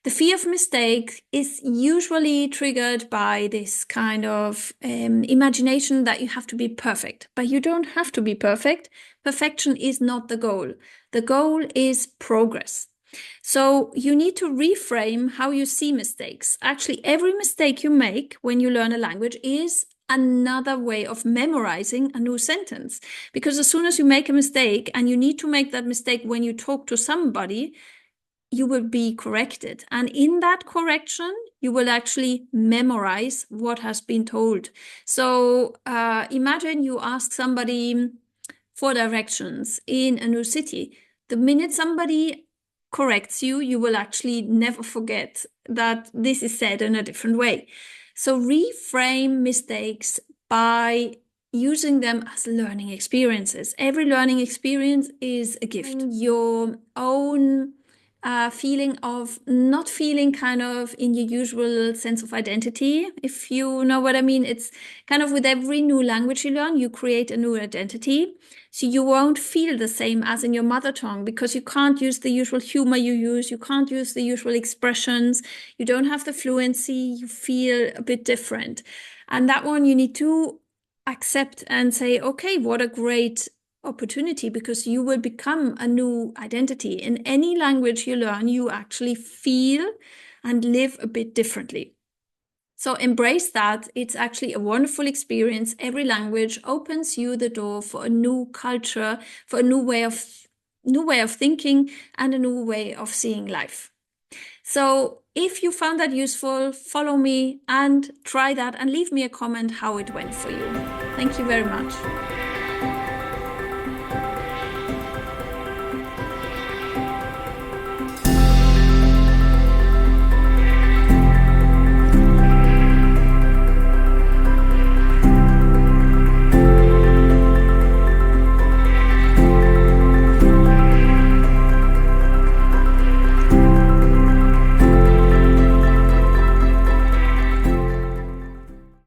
The fear of mistake is usually triggered by this kind of imagination that you have to be perfect, but you don't have to be perfect. Perfection is not the goal. The goal is progress. So you need to reframe how you see mistakes. Actually, every mistake you make when you learn a language is another way of memorizing a new sentence. Because as soon as you make a mistake, and you need to make that mistake when you talk to somebody, you will be corrected. And in that correction, you will actually memorize what has been told. So imagine you ask somebody for directions in a new city. The minute somebody corrects you, you will actually never forget that this is said in a different way. So reframe mistakes by using them as learning experiences. Every learning experience is a gift. Your own feeling of not feeling kind of in your usual sense of identity, if you know what I mean. It's kind of with every new language you learn, you create a new identity. So you won't feel the same as in your mother tongue because you can't use the usual humor you use. You can't use the usual expressions. You don't have the fluency. You feel a bit different. And that one you need to accept and say, okay, what a great opportunity, because you will become a new identity. In any language you learn, you actually feel and live a bit differently. So embrace that. It's actually a wonderful experience. Every language opens you the door for a new culture, for a new way of thinking, and a new way of seeing life. So if you found that useful, follow me and try that and leave me a comment how it went for you. Thank you very much.